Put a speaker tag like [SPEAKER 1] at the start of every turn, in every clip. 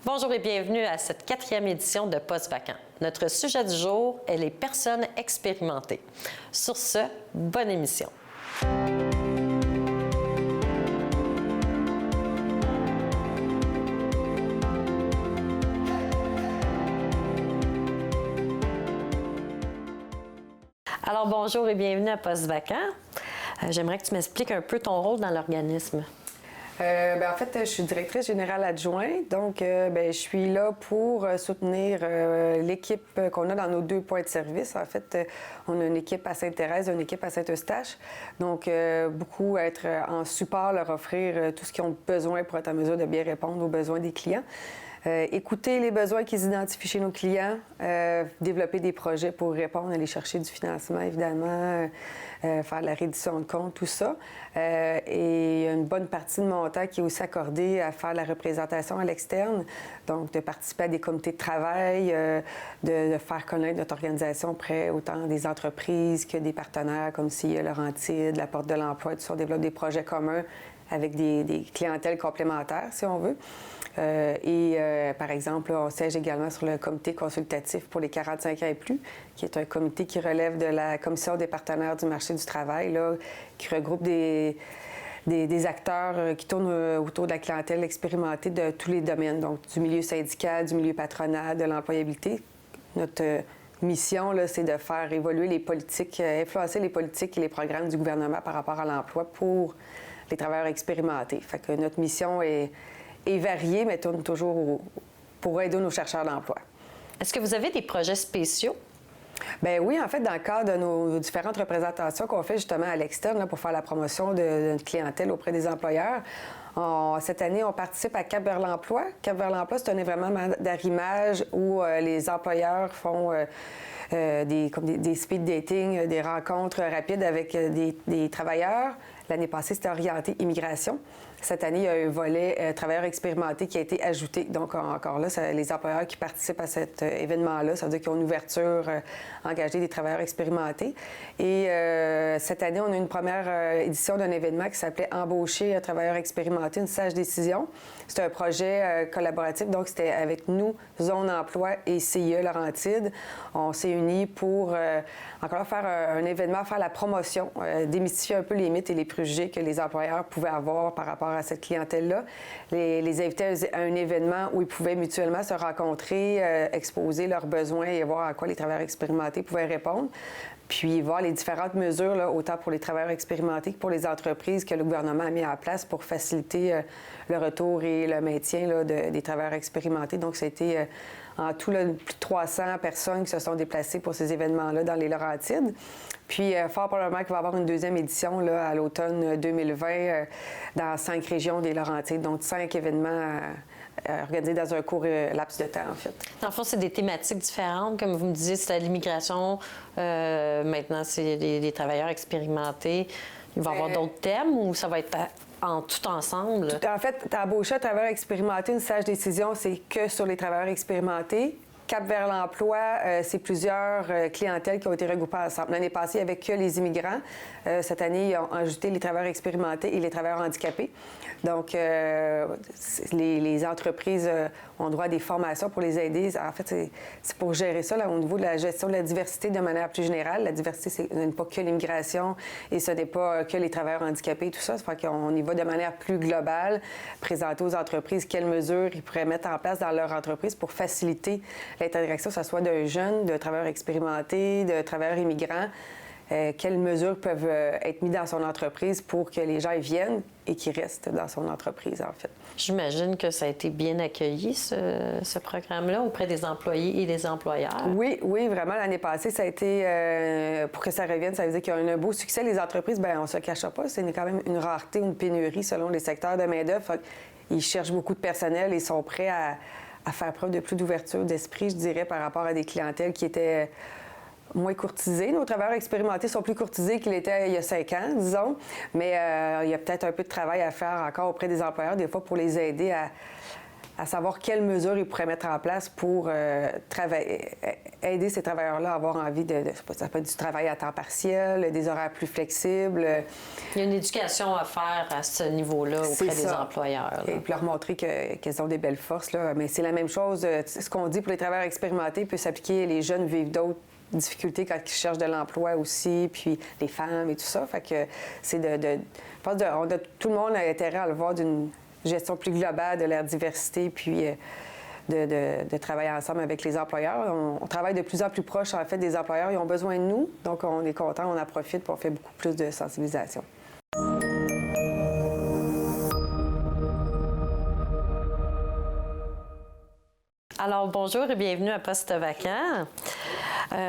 [SPEAKER 1] Bonjour et bienvenue à cette 4e édition de Postes vacants. Notre sujet du jour est les personnes expérimentées. Sur ce, bonne émission. Alors bonjour et bienvenue à Postes vacants. J'aimerais que tu m'expliques un peu ton rôle dans l'organisme.
[SPEAKER 2] En fait, je suis directrice générale adjointe, donc je suis là pour soutenir l'équipe qu'on a dans nos 2 points de service. En fait, on a une équipe à Sainte-Thérèse, une équipe à Saint-Eustache, donc beaucoup être en support, leur offrir tout ce qu'ils ont besoin pour être en mesure de bien répondre aux besoins des clients. Écouter les besoins qu'ils identifient chez nos clients, développer des projets pour répondre, aller chercher du financement, évidemment, faire la reddition de comptes, tout ça. Et une bonne partie de mon temps qui est aussi accordée à faire la représentation à l'externe, donc de participer à des comités de travail, de faire connaître notre organisation auprès autant des entreprises que des partenaires comme CIA, Laurentides, la Porte de l'Emploi, tout ça. On développe des projets communs avec des clientèles complémentaires, si on veut. Par exemple, on siège également sur le comité consultatif pour les 45 ans et plus, qui est un comité qui relève de la Commission des partenaires du marché du travail, là, qui regroupe des acteurs qui tournent autour de la clientèle expérimentée de tous les domaines, donc du milieu syndical, du milieu patronal, de l'employabilité. Notre mission, là, c'est de faire évoluer les politiques, influencer les politiques et les programmes du gouvernement par rapport à l'emploi pour les travailleurs expérimentés. Fait que notre mission est variée, mais tourne toujours pour aider nos chercheurs d'emploi.
[SPEAKER 1] Est-ce que vous avez des projets spéciaux?
[SPEAKER 2] Bien oui, en fait, dans le cadre de nos différentes représentations qu'on fait justement à l'externe là, pour faire la promotion de notre clientèle auprès des employeurs, cette année, on participe à Cap vers l'emploi. Cap vers l'emploi, c'est un événement d'arrimage où les employeurs font des speed dating, des rencontres rapides avec des travailleurs. L'année passée, c'était orienté immigration. Cette année, il y a un volet travailleurs expérimentés qui a été ajouté. Donc, encore là, les employeurs qui participent à cet événement-là, ça veut dire qu'ils ont une ouverture, engager des travailleurs expérimentés. Et cette année, on a une première édition d'un événement qui s'appelait Embaucher un travailleur expérimenté, une sage décision. C'est un projet collaboratif, donc c'était avec nous, Zone Emploi et CIE Laurentides. On s'est unis pour encore faire un événement, faire la promotion, démystifier un peu les mythes et les préjugés que les employeurs pouvaient avoir par rapport à cette clientèle-là. Les inviter à un événement où ils pouvaient mutuellement se rencontrer, exposer leurs besoins et voir à quoi les travailleurs expérimentés pouvaient répondre. Puis voir les différentes mesures, là, autant pour les travailleurs expérimentés que pour les entreprises que le gouvernement a mis en place pour faciliter le retour et le maintien là, des travailleurs expérimentés. Donc, c'était en tout là, plus de 300 personnes qui se sont déplacées pour ces événements-là dans les Laurentides. Puis, fort probablement qu'il va y avoir une 2e édition là, à l'automne 2020 dans 5 régions des Laurentides. Donc, 5 événements organisés dans un court laps de temps, en fait.
[SPEAKER 1] Dans le fond, c'est des thématiques différentes. Comme vous me disiez, c'est l'immigration. Maintenant, c'est les travailleurs expérimentés. Il va y avoir d'autres thèmes ou ça va être tout ensemble?
[SPEAKER 2] En fait, embaucher un travailleur expérimenté, une sage décision, c'est que sur les travailleurs expérimentés. Cap vers l'emploi, c'est plusieurs clientèles qui ont été regroupées ensemble. L'année passée, il n'y avait que les immigrants. Cette année, ils ont ajouté les travailleurs expérimentés et les travailleurs handicapés. Donc, les entreprises ont droit à des formations pour les aider. En fait, c'est pour gérer ça là, au niveau de la gestion de la diversité de manière plus générale. La diversité, ce n'est pas que l'immigration et ce n'est pas que les travailleurs handicapés et tout ça. Ça fait qu'on y va de manière plus globale, présenter aux entreprises quelles mesures ils pourraient mettre en place dans leur entreprise pour faciliter l'intégration, que ce soit d'un jeune, de travailleurs expérimentés, de travailleurs immigrants. Quelles mesures peuvent être mises dans son entreprise pour que les gens y viennent et qu'ils restent dans son entreprise, en fait.
[SPEAKER 1] J'imagine que ça a été bien accueilli, ce programme-là, auprès des employés et des employeurs.
[SPEAKER 2] Oui, vraiment. L'année passée, ça a été, pour que ça revienne, ça veut dire qu'il y a un beau succès. Les entreprises, bien, on ne se cachera pas, c'est quand même une rareté, une pénurie selon les secteurs de main-d'œuvre. Ils cherchent beaucoup de personnel et sont prêts à faire preuve de plus d'ouverture d'esprit, je dirais, par rapport à des clientèles qui étaient moins courtisés. Nos travailleurs expérimentés sont plus courtisés qu'ils l'étaient il y a 5 ans, disons. Mais il y a peut-être un peu de travail à faire encore auprès des employeurs, des fois, pour les aider à à savoir quelles mesures ils pourraient mettre en place pour aider ces travailleurs-là à avoir envie ça peut être du travail à temps partiel, des horaires plus flexibles.
[SPEAKER 1] Il y a une éducation à faire à ce niveau-là auprès des employeurs. Là.
[SPEAKER 2] Et puis leur montrer qu'elles ont des belles forces. Là. Mais c'est la même chose. Ce qu'on dit pour les travailleurs expérimentés peut s'appliquer. Les jeunes vivent d'autres difficultés quand ils cherchent de l'emploi aussi, puis les femmes et tout ça. Fait que c'est je pense que tout le monde a intérêt à le voir d'une gestion plus globale de leur diversité, puis de travailler ensemble avec les employeurs. On travaille de plus en plus proche, en fait, des employeurs. Ils ont besoin de nous, donc on est content, on en profite, puis on fait beaucoup plus de sensibilisation.
[SPEAKER 1] Alors, bonjour et bienvenue à Poste vacant.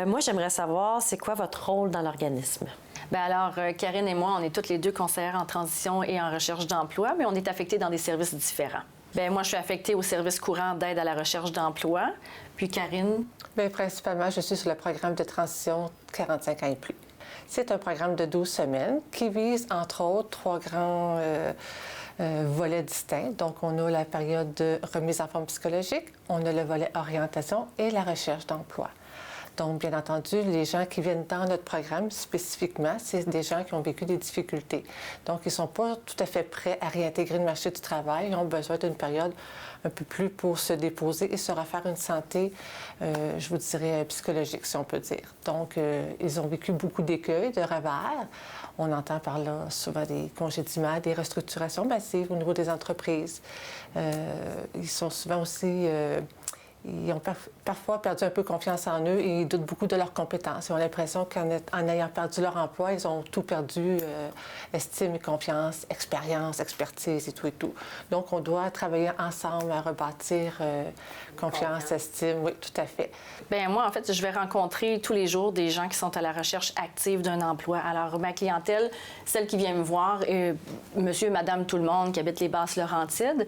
[SPEAKER 1] Moi, j'aimerais savoir, c'est quoi votre rôle dans l'organisme?
[SPEAKER 3] Bien alors, Karine et moi, on est toutes les deux conseillères en transition et en recherche d'emploi, mais on est affectés dans des services différents. Bien, moi, je suis affectée au service courant d'aide à la recherche d'emploi. Puis Karine?
[SPEAKER 4] Bien, principalement, je suis sur le programme de transition 45 ans et plus. C'est un programme de 12 semaines qui vise, entre autres, 3 grands volets distincts. Donc, on a la période de remise en forme psychologique, on a le volet orientation et la recherche d'emploi. Donc, bien entendu, les gens qui viennent dans notre programme, spécifiquement, c'est des gens qui ont vécu des difficultés. Donc, ils ne sont pas tout à fait prêts à réintégrer le marché du travail. Ils ont besoin d'une période un peu plus pour se déposer et se refaire une santé, je vous dirais, psychologique, si on peut dire. Donc, ils ont vécu beaucoup d'écueils, de revers. On entend par là souvent des congédiements, des restructurations massives au niveau des entreprises. Ils sont souvent aussi... Ils ont parfois perdu un peu confiance en eux et ils doutent beaucoup de leurs compétences. Ils ont l'impression qu'en ayant perdu leur emploi, ils ont tout perdu, estime et confiance, expérience, expertise et tout et tout. Donc, on doit travailler ensemble à rebâtir confiance, estime. Oui, tout à fait.
[SPEAKER 3] Bien, moi, en fait, je vais rencontrer tous les jours des gens qui sont à la recherche active d'un emploi. Alors, ma clientèle, celle qui vient me voir, monsieur, madame, tout le monde qui habite les Basses-Laurentides,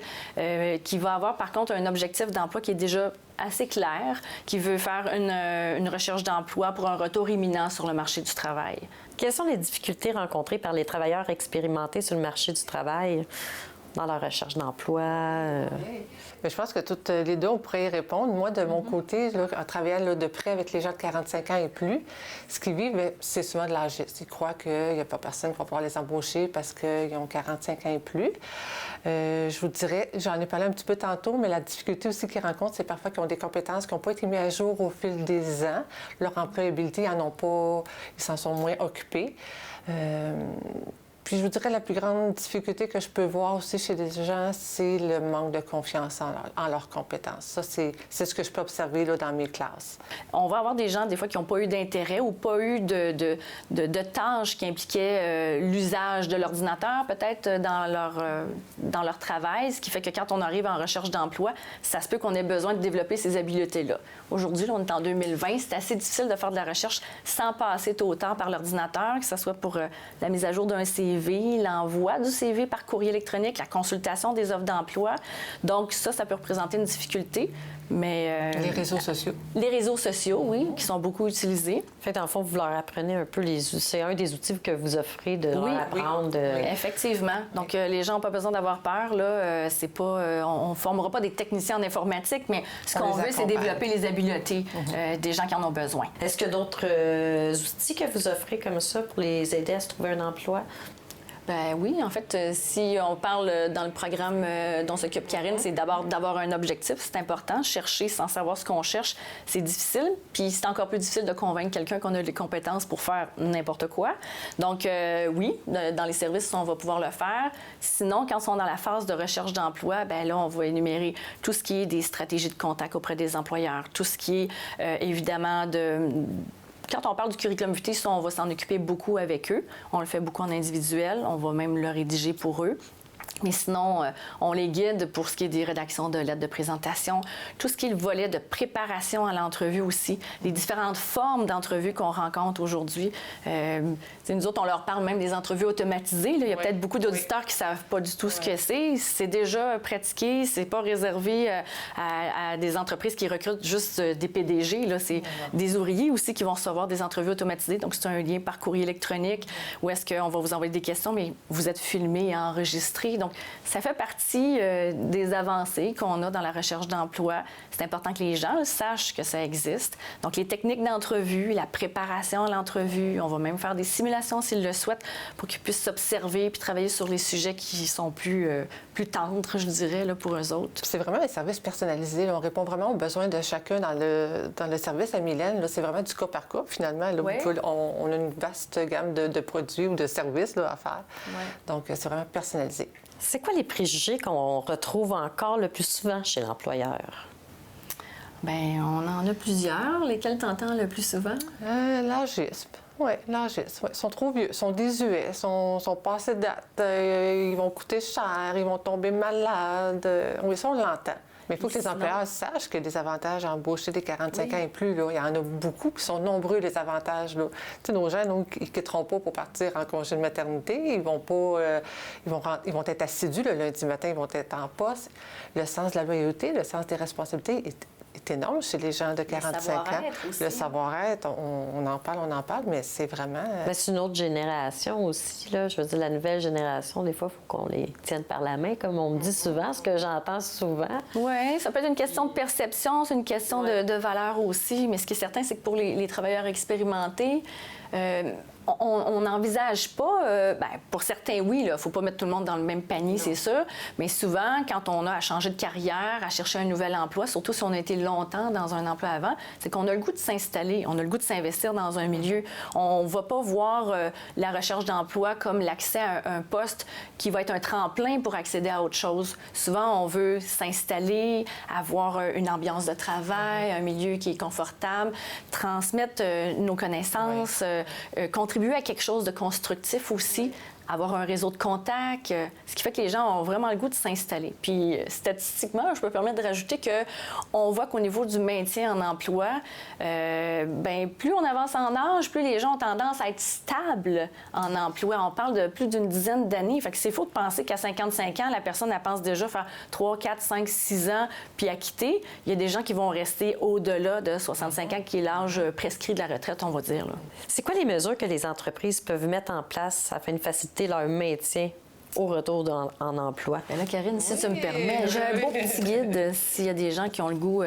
[SPEAKER 3] qui va avoir, par contre, un objectif d'emploi qui est déjà assez clair, qui veut faire une recherche d'emploi pour un retour imminent sur le marché du travail.
[SPEAKER 1] Quelles sont les difficultés rencontrées par les travailleurs expérimentés sur le marché du travail dans leur recherche d'emploi?
[SPEAKER 4] Bien, je pense que toutes les deux, on pourrait y répondre. Moi, de mon côté, là, en travaillant là, de près avec les gens de 45 ans et plus, ce qu'ils vivent, c'est souvent de l'âgisme. Ils croient qu'il n'y a pas personne qui va pouvoir les embaucher parce qu'ils ont 45 ans et plus. Je vous dirais, j'en ai parlé un petit peu tantôt, mais la difficulté aussi qu'ils rencontrent, c'est parfois qu'ils ont des compétences qui n'ont pas été mises à jour au fil des ans. Leur employabilité, ils n'en ont pas, ils s'en sont moins occupés. Puis je vous dirais, la plus grande difficulté que je peux voir aussi chez des gens, c'est le manque de confiance en leurs compétences. Ça, c'est ce que je peux observer là, dans mes classes.
[SPEAKER 3] On va avoir des gens, des fois, qui n'ont pas eu d'intérêt ou pas eu de tâches qui impliquaient l'usage de l'ordinateur, peut-être dans leur travail, ce qui fait que quand on arrive en recherche d'emploi, ça se peut qu'on ait besoin de développer ces habiletés-là. Aujourd'hui, là, on est en 2020, c'est assez difficile de faire de la recherche sans passer tout autant par l'ordinateur, que ce soit pour la mise à jour d'un CV, l'envoi du CV par courrier électronique, la consultation des offres d'emploi. Donc ça peut représenter une difficulté, mais...
[SPEAKER 4] les réseaux sociaux.
[SPEAKER 3] Les réseaux sociaux, oui, qui sont beaucoup utilisés.
[SPEAKER 1] En fait, en fond, vous leur apprenez un peu c'est un des outils que vous offrez de leur apprendre.
[SPEAKER 3] Oui, effectivement. Donc, les gens n'ont pas besoin d'avoir peur, là. C'est pas... on ne formera pas des techniciens en informatique, mais ce qu'on veut, c'est développer les habiletés des gens qui en ont besoin.
[SPEAKER 1] Est-ce qu'il y a d'autres outils que vous offrez comme ça pour les aider à se trouver un emploi?
[SPEAKER 3] Ben oui, en fait, si on parle dans le programme dont s'occupe Karine, c'est d'abord d'avoir un objectif, c'est important. Chercher sans savoir ce qu'on cherche, c'est difficile. Puis c'est encore plus difficile de convaincre quelqu'un qu'on a les compétences pour faire n'importe quoi. Donc oui, dans les services, on va pouvoir le faire. Sinon, quand on est dans la phase de recherche d'emploi, ben là, on va énumérer tout ce qui est des stratégies de contact auprès des employeurs, tout ce qui est évidemment Quand on parle du curriculum vitae, ça, on va s'en occuper beaucoup avec eux. On le fait beaucoup en individuel. On va même le rédiger pour eux. Mais sinon, on les guide pour ce qui est des rédactions de lettres de présentation, tout ce qui est le volet de préparation à l'entrevue aussi, les différentes formes d'entrevues qu'on rencontre aujourd'hui. Nous autres, on leur parle même des entrevues automatisées. Là. Il y a peut-être beaucoup d'auditeurs qui ne savent pas du tout ce que c'est. C'est déjà pratiqué, c'est pas réservé à des entreprises qui recrutent juste des PDG. Là. C'est des ouvriers aussi qui vont recevoir des entrevues automatisées. Donc, c'est un lien par courrier électronique où est-ce qu'on va vous envoyer des questions, mais vous êtes filmé et enregistré. travail. Donc, ça fait partie des avancées qu'on a dans la recherche d'emploi. C'est important que les gens sachent que ça existe. Donc, les techniques d'entrevue, la préparation à l'entrevue, on va même faire des simulations s'ils le souhaitent pour qu'ils puissent s'observer puis travailler sur les sujets qui sont plus tendres, je dirais, là, pour eux autres.
[SPEAKER 4] C'est vraiment un service personnalisé. Là. On répond vraiment aux besoins de chacun dans le service à Mylène. Là, c'est vraiment du cas par cas, finalement. Là,
[SPEAKER 3] ouais.
[SPEAKER 4] On a une vaste gamme de produits ou de services là, à faire.
[SPEAKER 3] Ouais.
[SPEAKER 4] Donc, c'est vraiment personnalisé.
[SPEAKER 1] C'est quoi les préjugés qu'on retrouve encore le plus souvent chez l'employeur?
[SPEAKER 3] Bien, on en a plusieurs. Lesquels t'entends le plus souvent?
[SPEAKER 4] L'agisme. Oui, l'agisme. Ouais. Ils sont trop vieux, ils sont désuets, ils sont passés de date, ils vont coûter cher, ils vont tomber malades. Oui, ça, on l'entend. Mais il faut que les employeurs sachent qu'il y a des avantages à embaucher des 45 ans et plus. Là. Il y en a beaucoup, puis ils sont nombreux, les avantages. Là. Tu sais, nos gens, nous, ils ne quitteront pas pour partir en congé de maternité. Ils vont pas, ils vont être assidus le lundi matin, ils vont être en poste. Le sens de la loyauté, le sens des responsabilités est énorme chez les gens de 45 ans.
[SPEAKER 3] Aussi.
[SPEAKER 4] Le savoir-être, on en parle, mais c'est vraiment...
[SPEAKER 1] Ben, c'est une autre génération aussi, là. Je veux dire, la nouvelle génération, des fois, il faut qu'on les tienne par la main, comme on me dit souvent, ce que j'entends souvent.
[SPEAKER 3] Oui, ça peut être une question de perception, c'est une question de valeur aussi, mais ce qui est certain, c'est que pour les travailleurs expérimentés, on n'envisage pas, pour certains, oui, il ne faut pas mettre tout le monde dans le même panier, c'est sûr, mais souvent, quand on a à changer de carrière, à chercher un nouvel emploi, surtout si on a été longtemps dans un emploi avant, c'est qu'on a le goût de s'installer, on a le goût de s'investir dans un milieu. On ne va pas voir la recherche d'emploi comme l'accès à un poste qui va être un tremplin pour accéder à autre chose. Souvent, on veut s'installer, avoir une ambiance de travail, un milieu qui est confortable, transmettre nos connaissances, contribuer à quelque chose de constructif aussi, avoir un réseau de contacts, ce qui fait que les gens ont vraiment le goût de s'installer. Puis statistiquement, je peux me permettre de rajouter qu'on voit qu'au niveau du maintien en emploi, plus on avance en âge, plus les gens ont tendance à être stables en emploi. On parle de plus d'une dizaine d'années. Fait que c'est faux de penser qu'à 55 ans, la personne, elle pense déjà faire 3, 4, 5, 6 ans puis à quitter. Il y a des gens qui vont rester au-delà de 65 ans, qui est l'âge prescrit de la retraite, on va dire. Là.
[SPEAKER 1] C'est quoi les mesures que les entreprises peuvent mettre en place afin de faciliter leur maintien au retour en emploi?
[SPEAKER 3] Bien là, Karine, si tu me permets, j'ai un beau petit guide s'il y a des gens qui ont le goût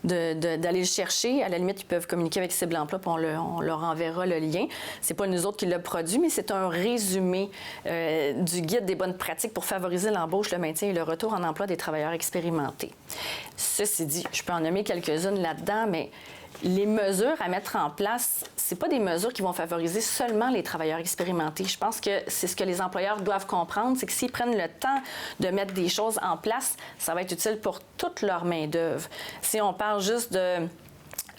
[SPEAKER 3] d'aller le chercher. À la limite, ils peuvent communiquer avec Cible Emploi puis on leur enverra le lien. C'est pas nous autres qui l'a produit, mais c'est un résumé du guide des bonnes pratiques pour favoriser l'embauche, le maintien et le retour en emploi des travailleurs expérimentés. Ceci dit, je peux en nommer quelques-unes là-dedans, mais les mesures à mettre en place, c'est pas des mesures qui vont favoriser seulement les travailleurs expérimentés. Je pense que c'est ce que les employeurs doivent comprendre, c'est que s'ils prennent le temps de mettre des choses en place, ça va être utile pour toute leur main-d'œuvre. Si on parle juste de...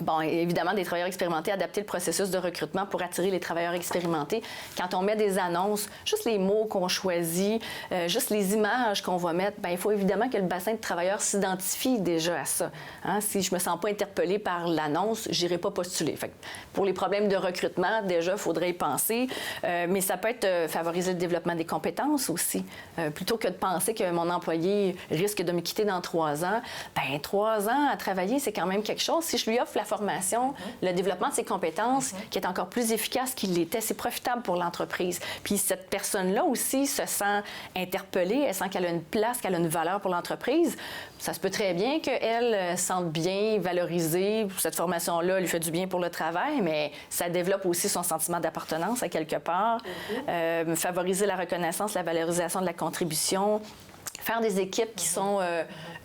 [SPEAKER 3] Bon, évidemment, des travailleurs expérimentés, adapter le processus de recrutement pour attirer les travailleurs expérimentés. Quand on met des annonces, juste les mots qu'on choisit, juste les images qu'on va mettre, bien, il faut évidemment que le bassin de travailleurs s'identifie déjà à ça. Hein? Si je me sens pas interpellée par l'annonce, j'irai pas postuler. Fait que pour les problèmes de recrutement, déjà, il faudrait y penser. Mais ça peut être favoriser le développement des compétences aussi. Plutôt que de penser que mon employé risque de me quitter dans 3 ans, bien, 3 ans à travailler, c'est quand même quelque chose. Si je lui offre la formation, le développement de ses compétences, qui est encore plus efficace qu'il l'était, c'est profitable pour l'entreprise. Puis cette personne-là aussi se sent interpellée, elle sent qu'elle a une place, qu'elle a une valeur pour l'entreprise. Ça se peut très bien qu'elle se sente bien valorisée. Cette formation-là lui fait du bien pour le travail, mais ça développe aussi son sentiment d'appartenance à quelque part. Favoriser la reconnaissance, la valorisation de la contribution. Faire des équipes qui sont,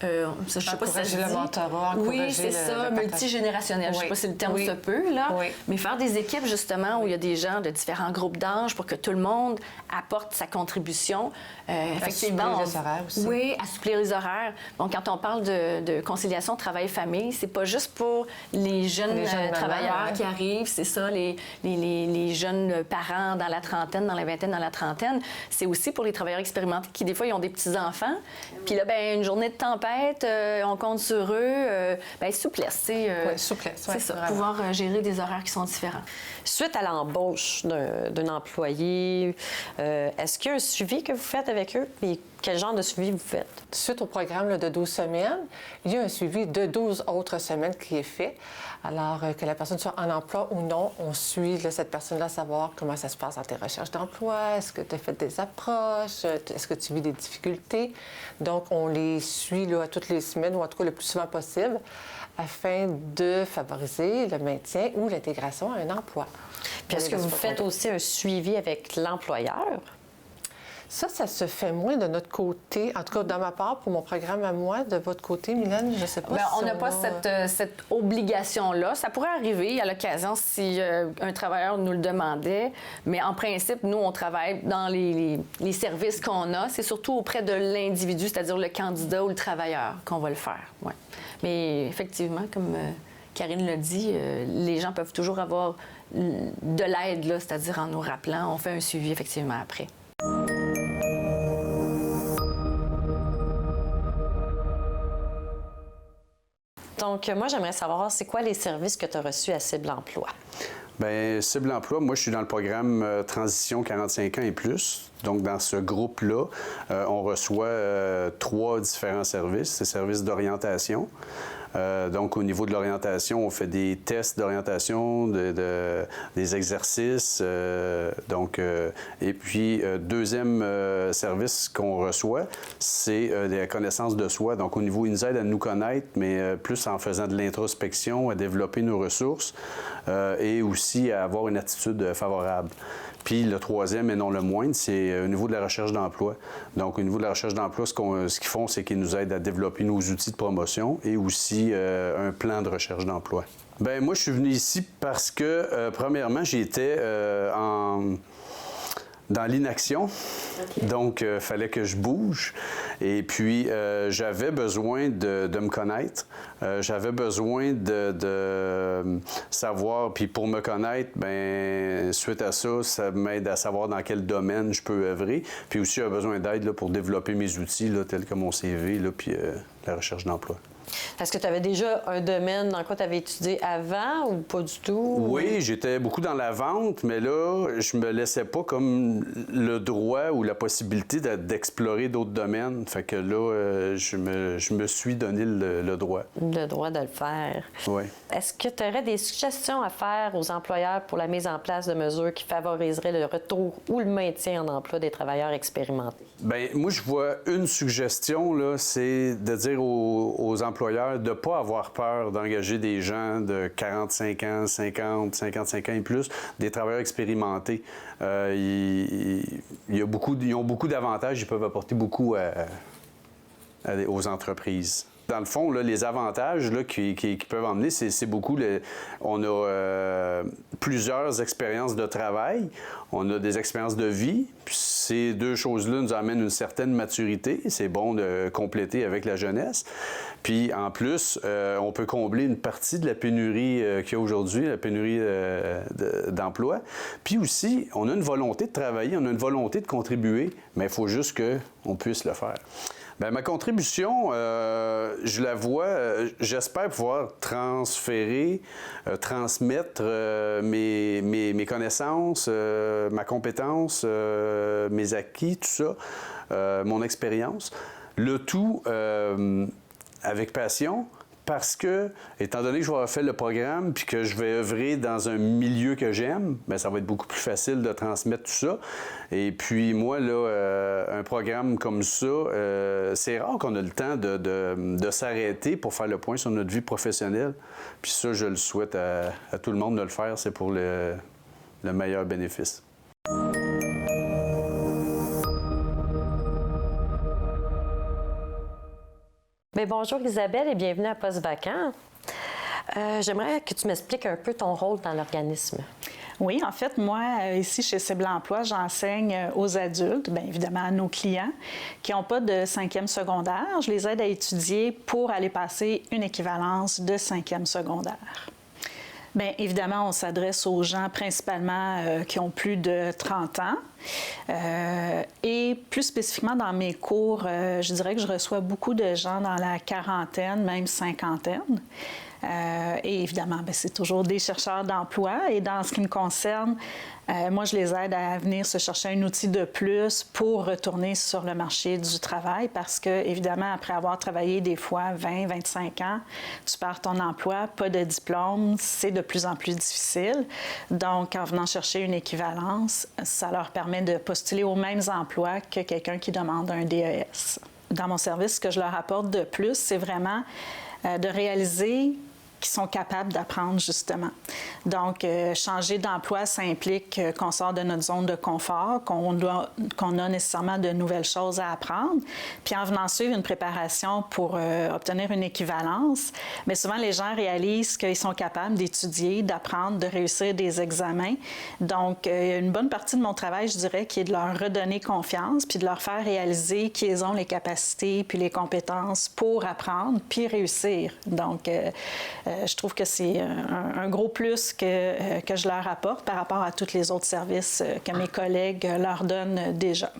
[SPEAKER 3] je sais pas si ça se dit.
[SPEAKER 4] Le mentorat,
[SPEAKER 3] oui, c'est ça, multigénérationnel. Je sais pas si le terme se peut, là. Oui. Mais faire des équipes, justement, où il y a des gens de différents groupes d'âge pour que tout le monde apporte sa contribution.
[SPEAKER 4] Effectivement. Assouplir les horaires aussi.
[SPEAKER 3] Oui, assouplir les horaires. Donc, quand on parle de conciliation travail-famille, c'est pas juste pour les jeunes travailleurs qui arrivent, c'est ça, les jeunes parents dans la trentaine, dans la vingtaine, dans la trentaine. C'est aussi pour les travailleurs expérimentés qui, des fois, ils ont des petits-enfants. Puis là, ben une journée de tempête, on compte sur eux. Souplesse,
[SPEAKER 4] oui, souplesse.
[SPEAKER 3] C'est ça,
[SPEAKER 4] vraiment.
[SPEAKER 3] pouvoir gérer des horaires qui sont différents.
[SPEAKER 1] Suite à l'embauche d'un employé, est-ce qu'il y a un suivi que vous faites avec eux? Et Quel genre de suivi vous faites?
[SPEAKER 4] Suite au programme là, de 12 semaines, il y a un suivi de 12 autres semaines qui est fait. Alors, que la personne soit en emploi ou non, on suit là, cette personne-là, savoir comment ça se passe dans tes recherches d'emploi, est-ce que tu as fait des approches, est-ce que tu vis des difficultés. Donc, on les suit là, toutes les semaines, ou en tout cas le plus souvent possible, afin de favoriser le maintien ou l'intégration à un emploi.
[SPEAKER 1] Puis est-ce que vous faites aussi un suivi avec l'employeur?
[SPEAKER 4] Ça se fait moins de notre côté. En tout cas, de ma part, pour mon programme à moi, de votre côté, Mylène, je ne sais pas
[SPEAKER 3] Bien,
[SPEAKER 4] si
[SPEAKER 3] on n'a pas cette obligation-là. Ça pourrait arriver à l'occasion si un travailleur nous le demandait, mais en principe, nous, on travaille dans les services qu'on a. C'est surtout auprès de l'individu, c'est-à-dire le candidat ou le travailleur, qu'on va le faire. Ouais. Mais effectivement, comme Karine l'a dit, les gens peuvent toujours avoir de l'aide, là, c'est-à-dire en nous rappelant. On fait un suivi effectivement après.
[SPEAKER 1] Donc, moi, j'aimerais savoir, c'est quoi les services que tu as reçus à Cible Emploi?
[SPEAKER 5] Bien, Cible Emploi, moi, je suis dans le programme Transition 45 ans et plus. Donc, dans ce groupe-là, on reçoit 3 différents services. C'est services d'orientation. Donc, au niveau de l'orientation, on fait des tests d'orientation, des exercices. Et puis, deuxième service qu'on reçoit, c'est des connaissances de soi. Donc, au niveau, ils nous aident à nous connaître, mais plus en faisant de l'introspection, à développer nos ressources et aussi à avoir une attitude favorable. Puis le troisième, et non le moindre, c'est au niveau de la recherche d'emploi. Donc, au niveau de la recherche d'emploi, ce qu'ils font, c'est qu'ils nous aident à développer nos outils de promotion et aussi un plan de recherche d'emploi. Bien, moi, je suis venu ici parce que, premièrement, j'étais dans l'inaction. Okay. Donc, il fallait que je bouge. Et puis, j'avais besoin de me connaître. J'avais besoin de savoir. Puis, pour me connaître, bien, suite à ça, ça m'aide à savoir dans quel domaine je peux œuvrer. Puis aussi, j'ai besoin d'aide là, pour développer mes outils, là, tels que mon CV, là, puis la recherche d'emploi.
[SPEAKER 1] Est-ce que tu avais déjà un domaine dans quoi tu avais étudié avant ou pas du tout?
[SPEAKER 5] Oui, j'étais beaucoup dans la vente, mais là, je me laissais pas comme le droit ou la possibilité d'explorer d'autres domaines. Fait que là, je me suis donné le droit.
[SPEAKER 1] Le droit de le faire.
[SPEAKER 5] Oui.
[SPEAKER 1] Est-ce que tu aurais des suggestions à faire aux employeurs pour la mise en place de mesures qui favoriseraient le retour ou le maintien en emploi des travailleurs expérimentés?
[SPEAKER 5] Bien, moi, je vois une suggestion, là, c'est de dire aux employeurs de ne pas avoir peur d'engager des gens de 45 ans, 50, 55 ans et plus, des travailleurs expérimentés. Ils ont beaucoup d'avantages, ils peuvent apporter beaucoup aux entreprises. Dans le fond, là, les avantages là, qui peuvent emmener, c'est beaucoup... on a plusieurs expériences de travail, on a des expériences de vie, puis ces deux choses-là nous amènent une certaine maturité. C'est bon de compléter avec la jeunesse. Puis, en plus, on peut combler une partie de la pénurie qu'il y a aujourd'hui, la pénurie d'emploi. Puis aussi, on a une volonté de travailler, on a une volonté de contribuer, mais il faut juste qu'on puisse le faire. Bien, ma contribution, je la vois, j'espère pouvoir transférer, transmettre mes connaissances, ma compétence, mes acquis, tout ça, mon expérience. Le tout avec passion, parce que, étant donné que je vais avoir fait le programme puis que je vais œuvrer dans un milieu que j'aime, bien, ça va être beaucoup plus facile de transmettre tout ça. Et puis, moi, là, un programme comme ça, c'est rare qu'on a le temps de s'arrêter pour faire le point sur notre vie professionnelle. Puis ça, je le souhaite à tout le monde de le faire. C'est pour le meilleur bénéfice.
[SPEAKER 1] Bien, bonjour Isabelle et bienvenue à Poste vacant. J'aimerais que tu m'expliques un peu ton rôle dans l'organisme.
[SPEAKER 6] Oui, en fait, moi, ici, chez Cible Emploi, j'enseigne aux adultes, bien évidemment à nos clients, qui n'ont pas de 5e secondaire. Je les aide à étudier pour aller passer une équivalence de 5e secondaire. Bien évidemment, on s'adresse aux gens principalement qui ont plus de 30 ans. Et plus spécifiquement dans mes cours, je dirais que je reçois beaucoup de gens dans la quarantaine, même cinquantaine. Et évidemment, c'est toujours des chercheurs d'emploi. Et dans ce qui me concerne, moi, je les aide à venir se chercher un outil de plus pour retourner sur le marché du travail parce que, évidemment, après avoir travaillé des fois 20, 25 ans, tu perds ton emploi, pas de diplôme, c'est de plus en plus difficile. Donc, en venant chercher une équivalence, ça leur permet de postuler aux mêmes emplois que quelqu'un qui demande un DES. Dans mon service, ce que je leur apporte de plus, c'est vraiment de réaliser qui sont capables d'apprendre, justement. Donc, changer d'emploi, ça implique qu'on sort de notre zone de confort, qu'on a nécessairement de nouvelles choses à apprendre. Puis en venant suivre une préparation pour obtenir une équivalence, mais souvent les gens réalisent qu'ils sont capables d'étudier, d'apprendre, de réussir des examens. Donc, une bonne partie de mon travail, je dirais, qui est de leur redonner confiance, puis de leur faire réaliser qu'ils ont les capacités puis les compétences pour apprendre, puis réussir. Donc, je trouve que c'est un gros plus que je leur apporte par rapport à tous les autres services que mes collègues leur donnent déjà.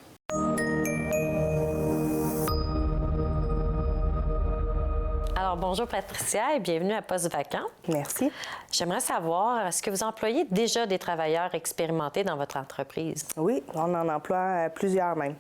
[SPEAKER 1] Alors, bonjour Patricia et bienvenue à Poste vacant.
[SPEAKER 7] Merci.
[SPEAKER 1] J'aimerais savoir, est-ce que vous employez déjà des travailleurs expérimentés dans votre entreprise?
[SPEAKER 7] Oui, on en emploie plusieurs même.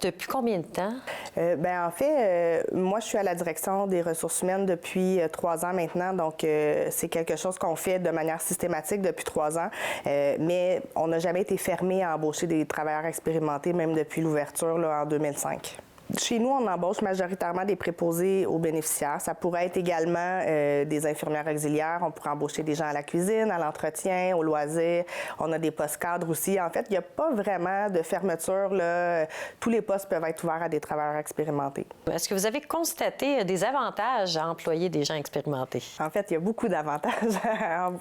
[SPEAKER 1] Depuis combien de temps?
[SPEAKER 7] En fait, moi, je suis à la direction des ressources humaines depuis 3 ans maintenant. Donc, c'est quelque chose qu'on fait de manière systématique depuis 3 ans. Mais on n'a jamais été fermé à embaucher des travailleurs expérimentés, même depuis l'ouverture là, en 2005. Chez nous, on embauche majoritairement des préposés aux bénéficiaires. Ça pourrait être également des infirmières auxiliaires. On pourrait embaucher des gens à la cuisine, à l'entretien, au loisir. On a des postes cadres aussi. En fait, il n'y a pas vraiment de fermeture, là. Tous les postes peuvent être ouverts à des travailleurs expérimentés.
[SPEAKER 1] Est-ce que vous avez constaté des avantages à employer des gens expérimentés?
[SPEAKER 7] En fait, il y a beaucoup d'avantages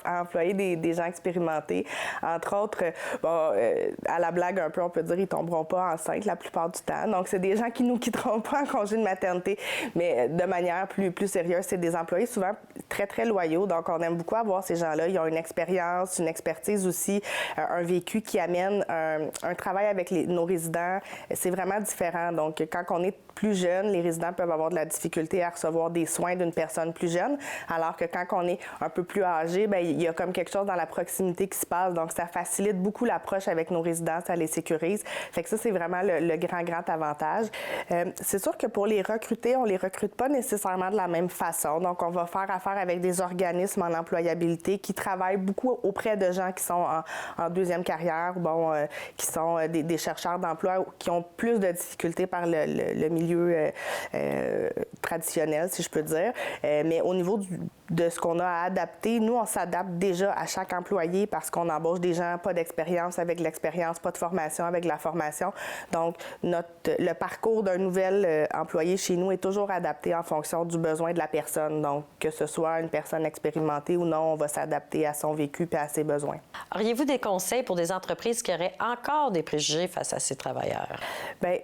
[SPEAKER 7] à employer des gens expérimentés. Entre autres, à la blague un peu, on peut dire ils ne tomberont pas enceintes la plupart du temps. Donc, c'est des gens qui nous quitteront pas en congé de maternité, mais de manière plus sérieuse, c'est des employés souvent très, très loyaux. Donc, on aime beaucoup avoir ces gens-là. Ils ont une expérience, une expertise aussi, un vécu qui amène un travail avec nos résidents. C'est vraiment différent. Donc, quand on est plus jeune, les résidents peuvent avoir de la difficulté à recevoir des soins d'une personne plus jeune, alors que quand on est un peu plus âgé, il y a comme quelque chose dans la proximité qui se passe. Donc, ça facilite beaucoup l'approche avec nos résidents, ça les sécurise. Fait que ça, c'est vraiment le grand avantage. C'est sûr que pour les recruter, on les recrute pas nécessairement de la même façon. Donc, on va faire affaire avec des organismes en employabilité qui travaillent beaucoup auprès de gens qui sont en deuxième carrière, qui sont des chercheurs d'emploi qui ont plus de difficultés par le milieu traditionnel, si je peux dire. Mais au niveau de ce qu'on a à adapter, nous, on s'adapte déjà à chaque employé parce qu'on embauche des gens pas d'expérience avec l'expérience, pas de formation avec la formation. Donc, le parcours d'un nouvel employé chez nous est toujours adapté en fonction du besoin de la personne. Donc, que ce soit une personne expérimentée ou non, on va s'adapter à son vécu et à ses besoins.
[SPEAKER 1] Auriez-vous des conseils pour des entreprises qui auraient encore des préjugés face à ces travailleurs?
[SPEAKER 7] Bien,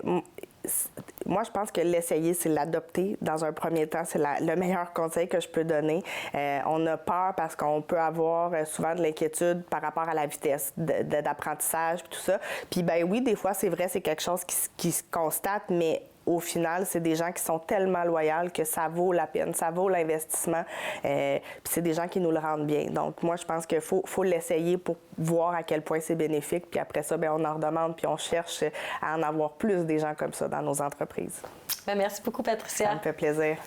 [SPEAKER 7] moi, je pense que l'essayer, c'est l'adopter dans un premier temps. C'est le meilleur conseil que je peux donner. On a peur parce qu'on peut avoir souvent de l'inquiétude par rapport à la vitesse d'apprentissage et tout ça. Puis, oui, des fois, c'est vrai, c'est quelque chose qui se constate, mais au final, c'est des gens qui sont tellement loyaux que ça vaut la peine, ça vaut l'investissement. Puis c'est des gens qui nous le rendent bien. Donc, moi, je pense qu'il faut l'essayer pour voir à quel point c'est bénéfique. Puis après ça, on en redemande, puis on cherche à en avoir plus des gens comme ça dans nos entreprises.
[SPEAKER 1] Merci beaucoup, Patricia.
[SPEAKER 7] Ça me fait plaisir.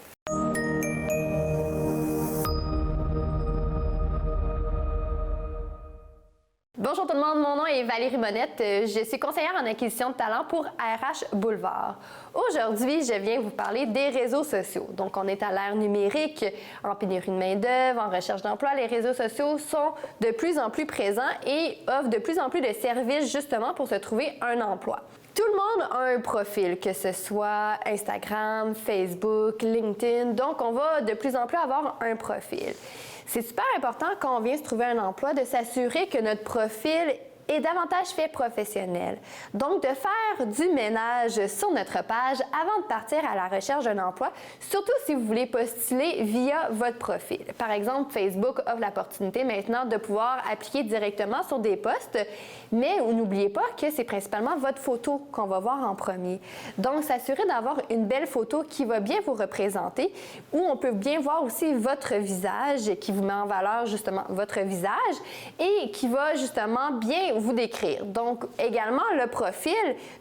[SPEAKER 8] Bonjour tout le monde, mon nom est Valérie Monette. Je suis conseillère en acquisition de talent pour RH Boulevard. Aujourd'hui, je viens vous parler des réseaux sociaux. Donc, on est à l'ère numérique, en pénurie de main-d'œuvre, en recherche d'emploi. Les réseaux sociaux sont de plus en plus présents et offrent de plus en plus de services justement pour se trouver un emploi. Tout le monde a un profil, que ce soit Instagram, Facebook, LinkedIn. Donc, on va de plus en plus avoir un profil. C'est super important quand on vient se trouver un emploi de s'assurer que notre profil et davantage faits professionnels. Donc, de faire du ménage sur notre page avant de partir à la recherche d'un emploi, surtout si vous voulez postuler via votre profil. Par exemple, Facebook offre l'opportunité maintenant de pouvoir appliquer directement sur des postes, mais n'oubliez pas que c'est principalement votre photo qu'on va voir en premier. Donc, s'assurer d'avoir une belle photo qui va bien vous représenter, où on peut bien voir aussi votre visage, qui vous met en valeur justement votre visage et qui va justement bien vous décrire. Donc, également, le profil,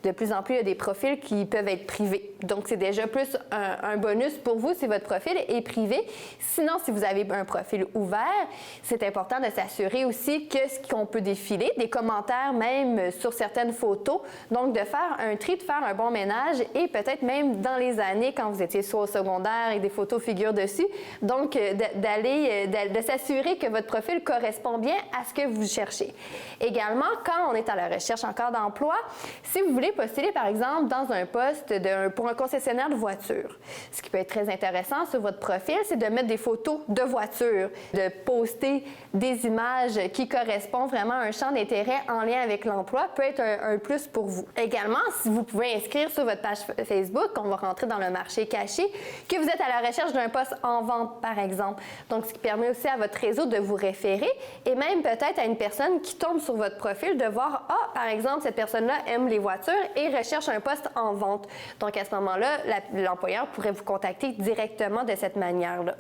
[SPEAKER 8] de plus en plus, il y a des profils qui peuvent être privés. Donc, c'est déjà plus un bonus pour vous si votre profil est privé. Sinon, si vous avez un profil ouvert, c'est important de s'assurer aussi que ce qu'on peut défiler, des commentaires même sur certaines photos. Donc, de faire un tri, de faire un bon ménage et peut-être même dans les années quand vous étiez soit au secondaire et des photos figurent dessus. Donc, de s'assurer que votre profil correspond bien à ce que vous cherchez. Également, quand on est à la recherche encore d'emploi, si vous voulez postuler, par exemple, dans un poste pour un concessionnaire de voitures, ce qui peut être très intéressant sur votre profil, c'est de mettre des photos de voitures, de poster des images qui correspondent vraiment à un champ d'intérêt en lien avec l'emploi peut être un plus pour vous. Également, si vous pouvez inscrire sur votre page Facebook, on va rentrer dans le marché caché, que vous êtes à la recherche d'un poste en vente, par exemple. Donc, ce qui permet aussi à votre réseau de vous référer et même peut-être à une personne qui tombe sur votre profil de voir, par exemple, cette personne-là aime les voitures et recherche un poste en vente. Donc, à ce moment-là, l'employeur pourrait vous contacter directement de cette manière-là.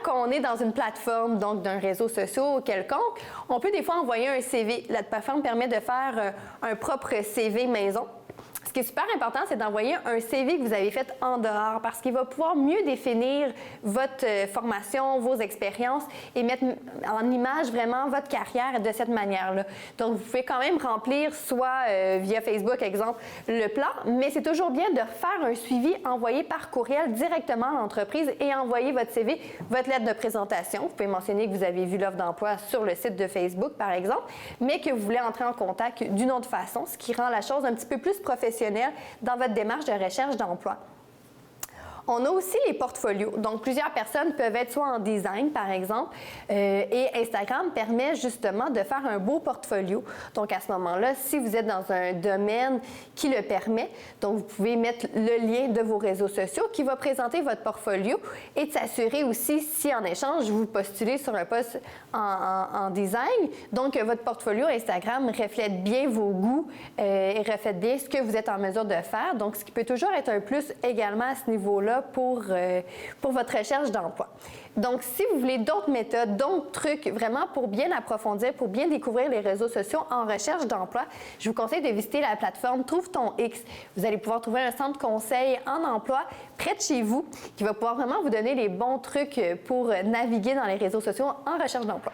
[SPEAKER 8] Quand on est dans une plateforme, donc d'un réseau social quelconque, on peut des fois envoyer un CV. La plateforme permet de faire un propre CV maison. Ce qui est super important, c'est d'envoyer un CV que vous avez fait en dehors parce qu'il va pouvoir mieux définir votre formation, vos expériences et mettre en image vraiment votre carrière de cette manière-là. Donc, vous pouvez quand même remplir soit via Facebook, exemple, le plan, mais c'est toujours bien de faire un suivi envoyé par courriel directement à l'entreprise et envoyer votre CV, votre lettre de présentation. Vous pouvez mentionner que vous avez vu l'offre d'emploi sur le site de Facebook, par exemple, mais que vous voulez entrer en contact d'une autre façon, ce qui rend la chose un petit peu plus professionnelle dans votre démarche de recherche d'emploi. On a aussi les portfolios. Donc, plusieurs personnes peuvent être soit en design, par exemple, et Instagram permet justement de faire un beau portfolio. Donc, à ce moment-là, si vous êtes dans un domaine qui le permet, donc vous pouvez mettre le lien de vos réseaux sociaux qui va présenter votre portfolio et de s'assurer aussi si, en échange, vous postulez sur un poste en design, donc votre portfolio Instagram reflète bien vos goûts et reflète bien ce que vous êtes en mesure de faire. Donc, ce qui peut toujours être un plus également à ce niveau-là pour votre recherche d'emploi. Donc, si vous voulez d'autres méthodes, d'autres trucs vraiment pour bien approfondir, pour bien découvrir les réseaux sociaux en recherche d'emploi, je vous conseille de visiter la plateforme Trouve ton X. Vous allez pouvoir trouver un centre conseil en emploi près de chez vous qui va pouvoir vraiment vous donner les bons trucs pour naviguer dans les réseaux sociaux en recherche d'emploi.